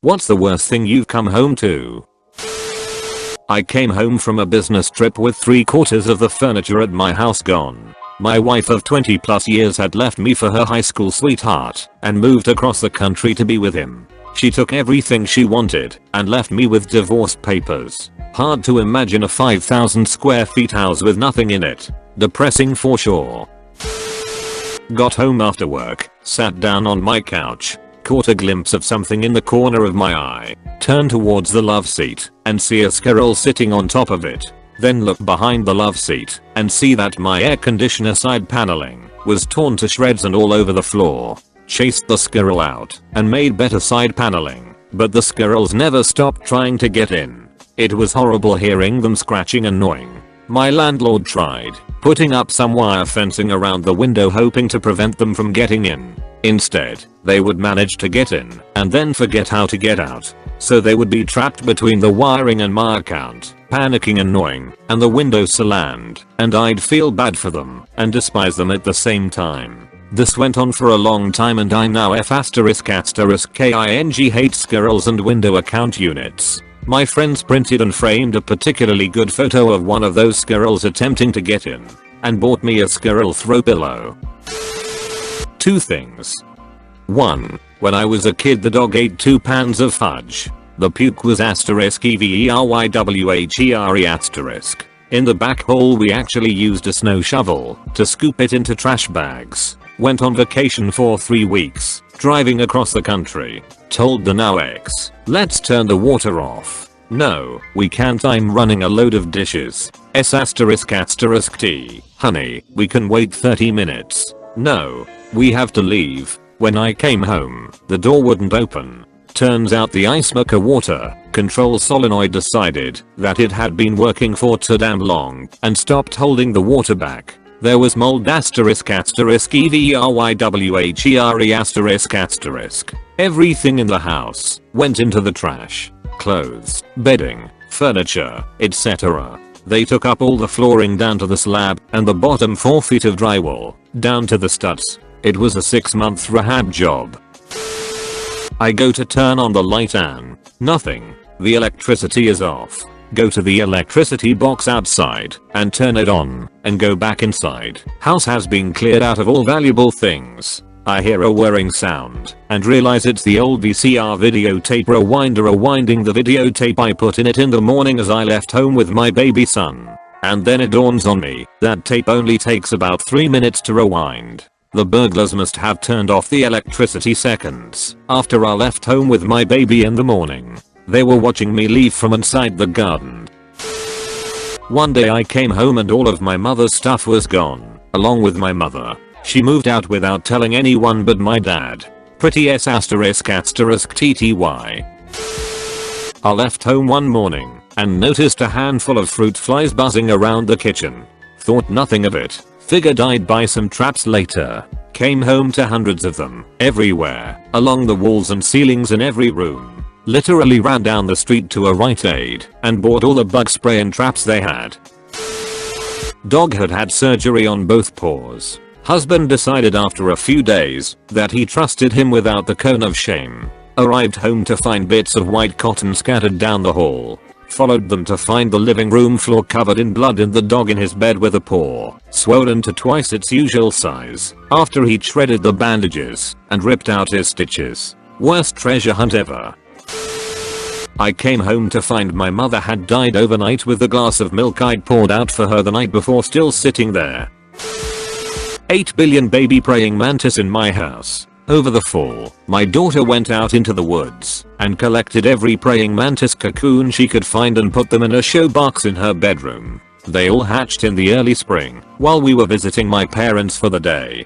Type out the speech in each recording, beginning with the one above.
What's the worst thing you've come home to? I came home from a business trip with 3/4 of the furniture at my house gone. My wife of 20 plus years had left me for her high school sweetheart and moved across the country to be with him. She took everything she wanted and left me with divorce papers. Hard to imagine a 5,000 square feet house with nothing in it. Depressing for sure. Got home after work, sat down on my couch, caught a glimpse of something in the corner of my eye, turned towards the love seat and see a squirrel sitting on top of it. Then look behind the love seat and see that my air conditioner side paneling was torn to shreds and all over the floor. Chased the squirrel out and made better side paneling, but the squirrels never stopped trying to get in. It was horrible hearing them scratching and gnawing. My landlord tried putting up some wire fencing around the window hoping to prevent them from getting in. Instead, they would manage to get in and then forget how to get out. So they would be trapped between the wiring and my account, panicking and gnawing, and the window slammed, and I'd feel bad for them and despise them at the same time. This went on for a long time and I now ***king hate squirrels and window account units. My friends printed and framed a particularly good photo of one of those squirrels attempting to get in and bought me a squirrel throw pillow. 2 things. 1. When I was a kid the dog ate 2 pans of fudge. The puke was ***everywhere***. In the back hole we actually used a snow shovel to scoop it into trash bags. Went on vacation for 3 weeks, driving across the country. Told the now ex, let's turn the water off. No, we can't, I'm running a load of dishes. ***T. Honey, we can wait 30 minutes. No, we have to leave. When I came home, the door wouldn't open. Turns out the ice maker water control solenoid decided that it had been working for too damn long and stopped holding the water back. There was mold ***everywhere***. Everything in the house went into the trash. Clothes, bedding, furniture, etc. They took up all the flooring down to the slab and the bottom 4 feet of drywall down to the studs. It was a 6-month rehab job. I go to turn on the light and nothing. The electricity is off. Go to the electricity box outside and turn it on and go back inside. House has been cleared out of all valuable things. I hear a whirring sound and realize it's the old VCR videotape rewinder rewinding the videotape I put in it in the morning as I left home with my baby son. And then it dawns on me that tape only takes about 3 minutes to rewind. The burglars must have turned off the electricity seconds after I left home with my baby in the morning. They were watching me leave from inside the garden. One day I came home and all of my mother's stuff was gone, along with my mother. She moved out without telling anyone but my dad. Pretty ***TTY. I left home one morning and noticed a handful of fruit flies buzzing around the kitchen. Thought nothing of it. Figured I'd buy some traps later. Came home to hundreds of them, everywhere, along the walls and ceilings in every room. Literally ran down the street to a Rite Aid and bought all the bug spray and traps they had. Dog had had surgery on both paws. Husband decided after a few days that he trusted him without the cone of shame. Arrived home to find bits of white cotton scattered down the hall. Followed them to find the living room floor covered in blood and the dog in his bed with a paw swollen to twice its usual size after he'd shredded the bandages and ripped out his stitches. Worst treasure hunt ever. I came home to find my mother had died overnight with the glass of milk I'd poured out for her the night before still sitting there. 8 billion baby praying mantis in my house. Over the fall, my daughter went out into the woods and collected every praying mantis cocoon she could find and put them in a show box in her bedroom. They all hatched in the early spring while we were visiting my parents for the day.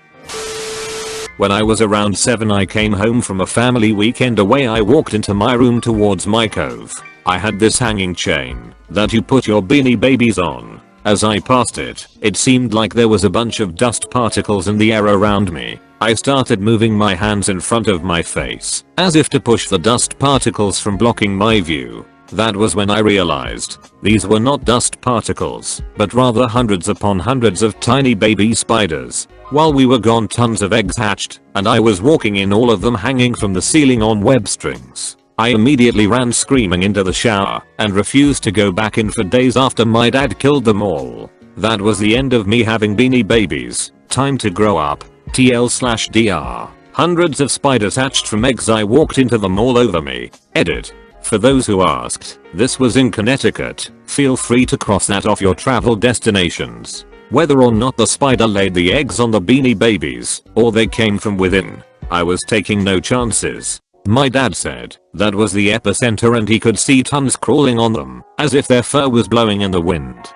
When I was around 7 I came home from a family weekend away. I walked into my room towards my cove. I had this hanging chain that you put your beanie babies on. As I passed it, it seemed like there was a bunch of dust particles in the air around me. I started moving my hands in front of my face, as if to push the dust particles from blocking my view. That was when I realized these were not dust particles, but rather hundreds upon hundreds of tiny baby spiders. While we were gone, tons of eggs hatched, and I was walking in all of them hanging from the ceiling on web strings. I immediately ran screaming into the shower and refused to go back in for days after my dad killed them all. That was the end of me having beanie babies. Time to grow up. TL/DR. Hundreds of spiders hatched from eggs. I walked into them all over me. Edit. For those who asked, this was in Connecticut. Feel free to cross that off your travel destinations. Whether or not the spider laid the eggs on the beanie babies, or they came from within, I was taking no chances. My dad said that was the epicenter and he could see tons crawling on them, as if their fur was blowing in the wind.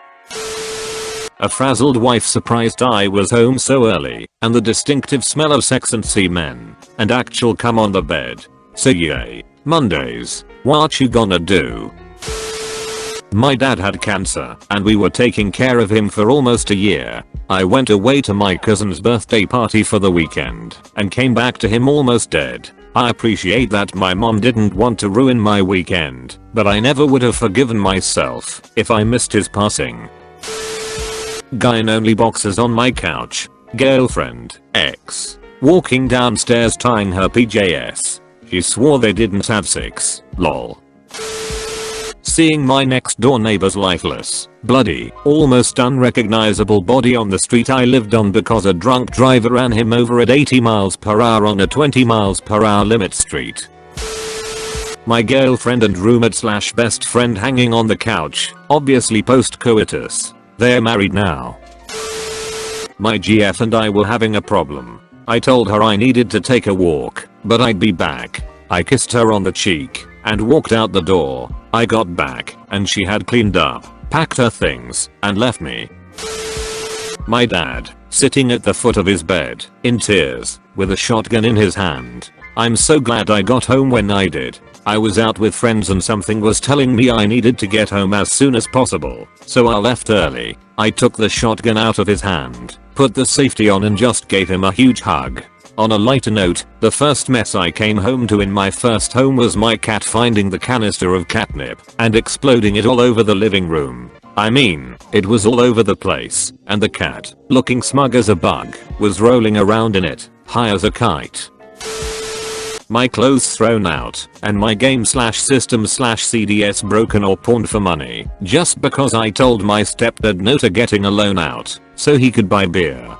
A frazzled wife surprised I was home so early, and the distinctive smell of sex and semen, and actual cum on the bed. So yay. Mondays. What you gonna do? My dad had cancer, and we were taking care of him for almost a year. I went away to my cousin's birthday party for the weekend, and came back to him almost dead. I appreciate that my mom didn't want to ruin my weekend, but I never would have forgiven myself if I missed his passing. Guy in only boxers on my couch. Girlfriend, ex. Walking downstairs tying her PJs. She swore they didn't have sex. Lol. Seeing my next door neighbor's lifeless, bloody, almost unrecognizable body on the street I lived on because a drunk driver ran him over at 80 miles per hour on a 20 miles per hour limit street. My girlfriend and roommate / best friend hanging on the couch, obviously post-coitus. They're married now. My GF and I were having a problem. I told her I needed to take a walk, but I'd be back. I kissed her on the cheek and walked out the door. I got back and she had cleaned up, packed her things, and left me. My dad, sitting at the foot of his bed, in tears, with a shotgun in his hand. I'm so glad I got home when I did. I was out with friends and something was telling me I needed to get home as soon as possible, so I left early. I took the shotgun out of his hand, put the safety on and just gave him a huge hug. On a lighter note, the first mess I came home to in my first home was my cat finding the canister of catnip and exploding it all over the living room. I mean, it was all over the place, and the cat, looking smug as a bug, was rolling around in it, high as a kite. My clothes thrown out, and my game / system / CDS broken or pawned for money, just because I told my stepdad no to getting a loan out, so he could buy beer.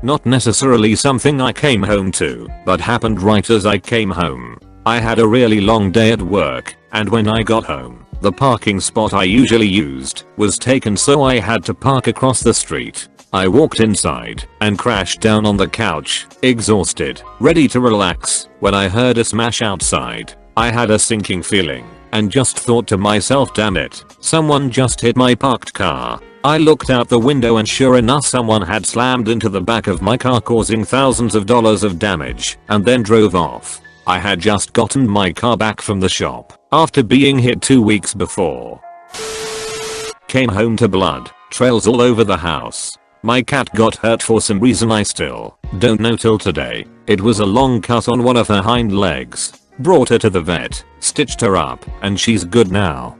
Not necessarily something I came home to, but happened right as I came home. I had a really long day at work, and when I got home, the parking spot I usually used was taken, so I had to park across the street. I walked inside and crashed down on the couch, exhausted, ready to relax, when I heard a smash outside. I had a sinking feeling and just thought to myself, damn it, someone just hit my parked car. I looked out the window and sure enough someone had slammed into the back of my car, causing thousands of dollars of damage, and then drove off. I had just gotten my car back from the shop after being hit 2 weeks before. Came home to blood trails all over the house. My cat got hurt for some reason I still don't know till today. It was a long cut on one of her hind legs. Brought her to the vet, stitched her up, and she's good now.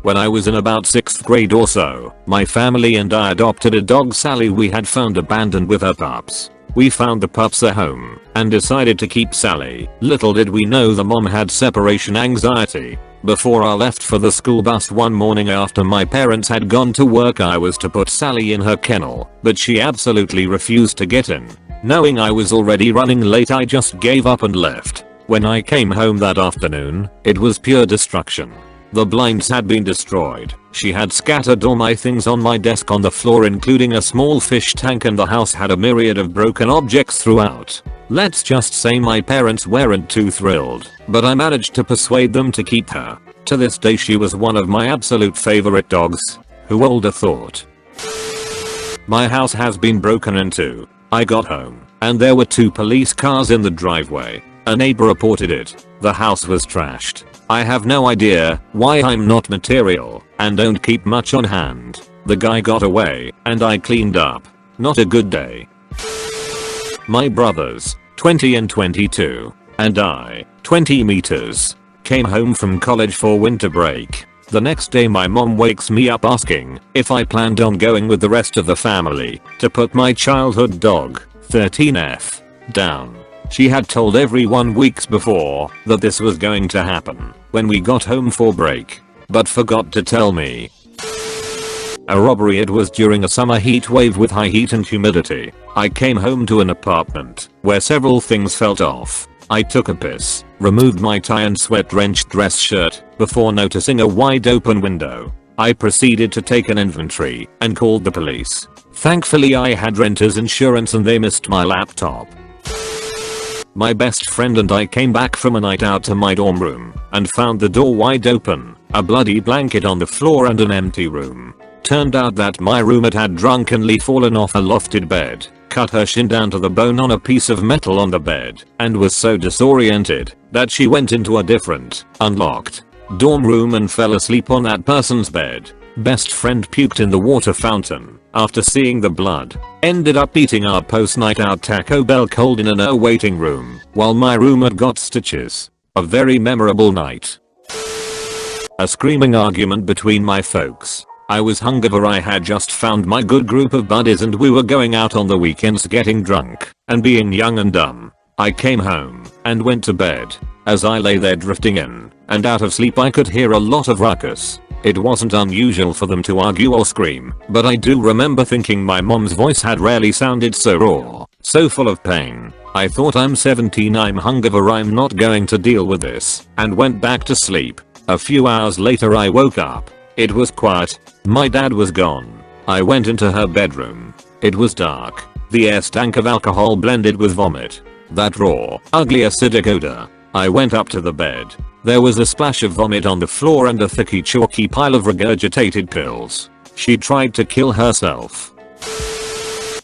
When I was in about 6th grade or so, my family and I adopted a dog, Sally, we had found abandoned with her pups. We found the pups a home and decided to keep Sally. Little did we know the mom had separation anxiety. Before I left for the school bus one morning after my parents had gone to work, I was to put Sally in her kennel, but she absolutely refused to get in. Knowing I was already running late, I just gave up and left. When I came home that afternoon, it was pure destruction. The blinds had been destroyed. She had scattered all my things on my desk on the floor, including a small fish tank, and the house had a myriad of broken objects throughout. Let's just say my parents weren't too thrilled, but I managed to persuade them to keep her. To this day she was one of my absolute favorite dogs. Who would have thought? My house has been broken into. I got home, and there were 2 police cars in the driveway. A neighbor reported it. The house was trashed. I have no idea why I'm not material and don't keep much on hand. The guy got away and I cleaned up. Not a good day. My brothers, 20 and 22, and I, 20 meters, came home from college for winter break. The next day my mom wakes me up asking if I planned on going with the rest of the family to put my childhood dog, 13F, down. She had told everyone weeks before that this was going to happen when we got home for break, but forgot to tell me. A robbery. It was during a summer heat wave with high heat and humidity. I came home to an apartment where several things felt off. I took a piss, removed my tie and sweat-drenched dress shirt before noticing a wide open window. I proceeded to take an inventory and called the police. Thankfully I had renter's insurance and they missed my laptop. My best friend and I came back from a night out to my dorm room and found the door wide open, a bloody blanket on the floor and an empty room. Turned out that my roommate had drunkenly fallen off a lofted bed, cut her shin down to the bone on a piece of metal on the bed, and was so disoriented that she went into a different, unlocked dorm room and fell asleep on that person's bed. Best friend puked in the water fountain after seeing the blood. Ended up eating our post-night out Taco Bell cold in an waiting room while my roommate got stitches. A very memorable night. A screaming argument between my folks. I was hungover. I had just found my good group of buddies and we were going out on the weekends getting drunk and being young and dumb. I came home and went to bed. As I lay there drifting in and out of sleep I could hear a lot of ruckus. It wasn't unusual for them to argue or scream, but I do remember thinking my mom's voice had rarely sounded so raw, so full of pain. I thought, I'm 17, I'm hungover, I'm not going to deal with this, and went back to sleep. A few hours later I woke up. It was quiet. My dad was gone. I went into her bedroom. It was dark. The air stank of alcohol blended with vomit. That raw, ugly acidic odor. I went up to the bed. There was a splash of vomit on the floor and a thicky chalky pile of regurgitated pills. She tried to kill herself.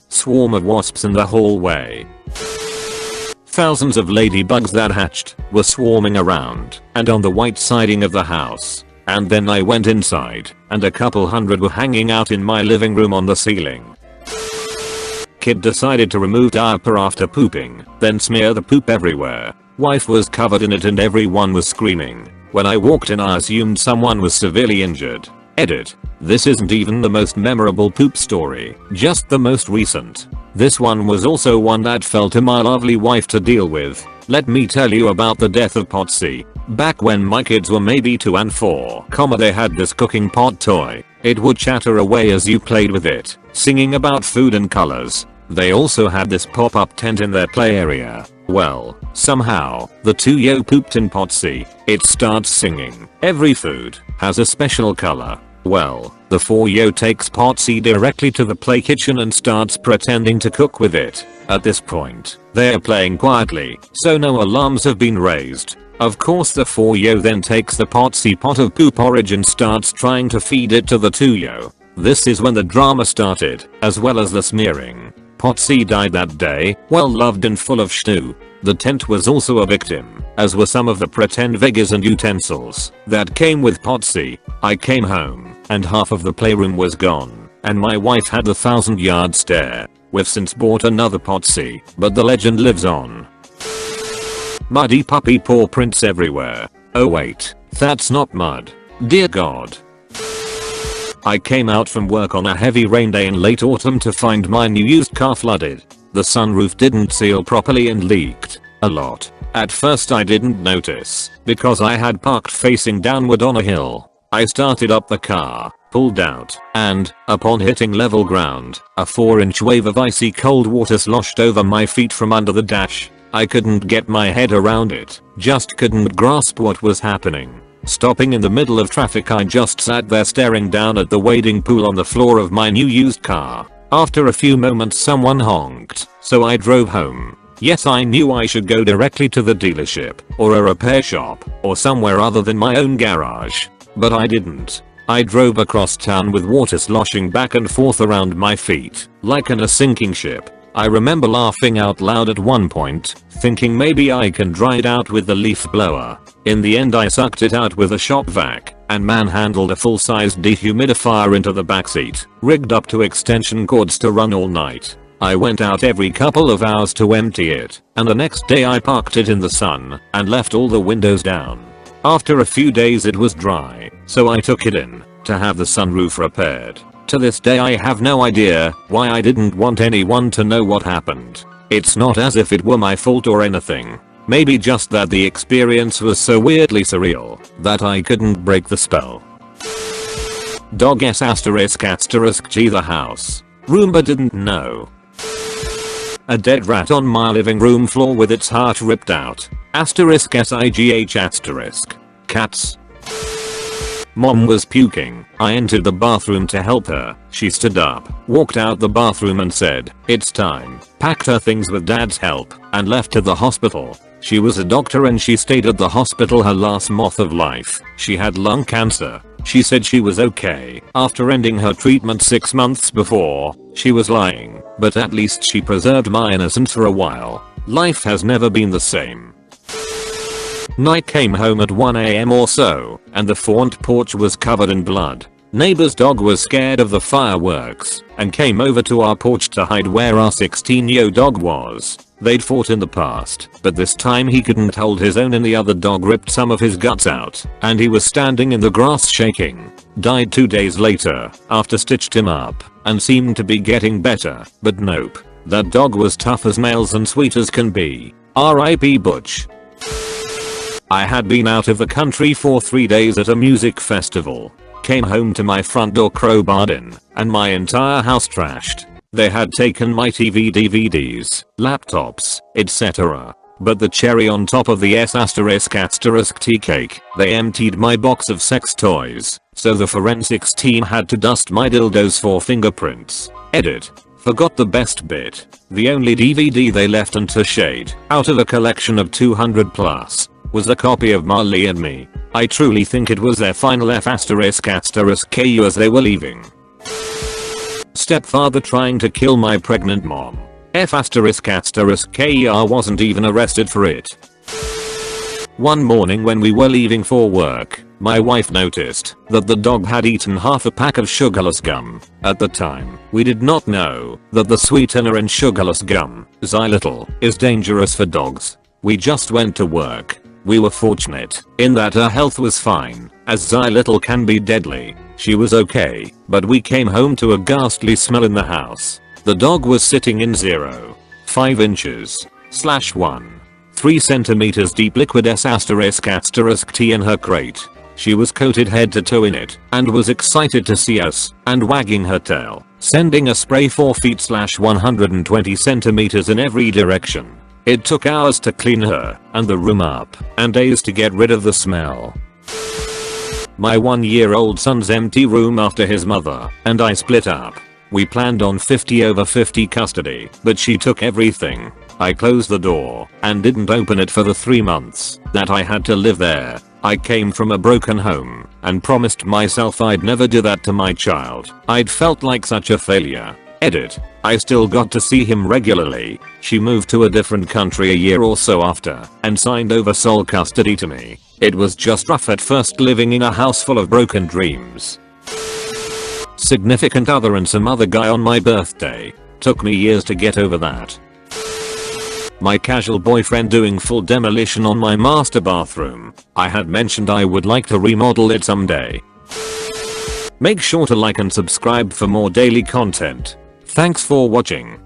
Swarm of wasps in the hallway. Thousands of ladybugs that hatched were swarming around and on the white siding of the house. And then I went inside and a couple hundred were hanging out in my living room on the ceiling. Kid decided to remove diaper after pooping, then smear the poop everywhere. Wife was covered in it and everyone was screaming. When I walked in I assumed someone was severely injured. Edit. This isn't even the most memorable poop story, just the most recent. This one was also one that fell to my lovely wife to deal with. Let me tell you about the death of Potsy. Back when my kids were maybe 2 and 4, they had this cooking pot toy. It would chatter away as you played with it, singing about food and colors. They also had this pop-up tent in their play area. Well, somehow, the 2-yo pooped in Potsy. It starts singing. Every food has a special color. Well, the 4-yo takes Potsy directly to the play kitchen and starts pretending to cook with it. At this point, they're playing quietly, so no alarms have been raised. Of course the 4-yo then takes the Potsy pot of poop porridge and starts trying to feed it to the 2-yo. This is when the drama started, as well as the smearing. Potsy died that day, well loved and full of stew. The tent was also a victim, as were some of the pretend veggies and utensils that came with Potsy. I came home, and half of the playroom was gone, and my wife had the 1,000-yard stare. We've since bought another Potsy, but the legend lives on. Muddy puppy paw prints everywhere. Oh wait, that's not mud. Dear God. I came out from work on a heavy rain day in late autumn to find my new used car flooded. The sunroof didn't seal properly and leaked a lot. At first I didn't notice because I had parked facing downward on a hill. I started up the car, pulled out, and, upon hitting level ground, a 4-inch wave of icy cold water sloshed over my feet from under the dash. I couldn't get my head around it, just couldn't grasp what was happening. Stopping in the middle of traffic I just sat there staring down at the wading pool on the floor of my new used car. After a few moments someone honked, so I drove home. Yes, I knew I should go directly to the dealership, or a repair shop, or somewhere other than my own garage. But I didn't. I drove across town with water sloshing back and forth around my feet, like in a sinking ship. I remember laughing out loud at one point, thinking maybe I can dry it out with the leaf blower. In the end I sucked it out with a shop vac, and manhandled a full-sized dehumidifier into the backseat, rigged up to extension cords to run all night. I went out every couple of hours to empty it, and the next day I parked it in the sun, and left all the windows down. After a few days it was dry, so I took it in, to have the sunroof repaired. To this day I have no idea why I didn't want anyone to know what happened. It's not as if it were my fault or anything. Maybe just that the experience was so weirdly surreal that I couldn't break the spell. Dog S *** G the house. Roomba didn't know. A dead rat on my living room floor with its heart ripped out. *SIGH**. Cats. Mom was puking. I entered the bathroom to help her. She stood up, walked out the bathroom and said, "It's time." Packed her things with dad's help and left to the hospital. She was a doctor and she stayed at the hospital her last month of life. She had lung cancer. She said she was okay after ending her treatment 6 months before. She was lying, but at least she preserved my innocence for a while. Life has never been the same. Night came home at 1 AM or so, and the front porch was covered in blood. Neighbor's dog was scared of the fireworks and came over to our porch to hide where our 16-year-old dog was. They'd fought in the past, but this time he couldn't hold his own and the other dog ripped some of his guts out, and he was standing in the grass shaking. Died 2 days later after stitched him up and seemed to be getting better, but nope. That dog was tough as nails and sweet as can be. R.I.P. Butch. I had been out of the country for 3 days at a music festival. Came home to my front door crowbarred in, and my entire house trashed. They had taken my TV, DVDs, laptops, etc. But the cherry on top of the ***T cake, they emptied my box of sex toys, so the forensics team had to dust my dildos for fingerprints. Edit. Forgot the best bit. The only DVD they left untouched, out of a collection of 200 plus, was a copy of Marley and Me. I truly think it was their final F******KU as they were leaving. Stepfather trying to kill my pregnant mom. F*****KER wasn't even arrested for it. One morning when we were leaving for work, my wife noticed that the dog had eaten half a pack of sugarless gum. At the time, we did not know that the sweetener in sugarless gum, xylitol, is dangerous for dogs. We just went to work. We were fortunate in that her health was fine, as xylitol can be deadly. She was okay, but we came home to a ghastly smell in the house. The dog was sitting in 0.5 inches / 1.3 centimeters deep liquid ***T in her crate. She was coated head to toe in it and was excited to see us and wagging her tail, sending a spray 4 feet / 120 centimeters in every direction. It took hours to clean her and the room up and days to get rid of the smell. My 1-year-old son's empty room after his mother and I split up. We planned on 50/50 custody, but she took everything. I closed the door and didn't open it for the 3 months that I had to live there. I came from a broken home and promised myself I'd never do that to my child. I'd felt like such a failure. Edit. I still got to see him regularly. She moved to a different country a year or so after and signed over sole custody to me. It was just rough at first living in a house full of broken dreams. Significant other and some other guy on my birthday. Took me years to get over that. My casual boyfriend doing full demolition on my master bathroom. I had mentioned I would like to remodel it someday. Make sure to like and subscribe for more daily content. Thanks for watching.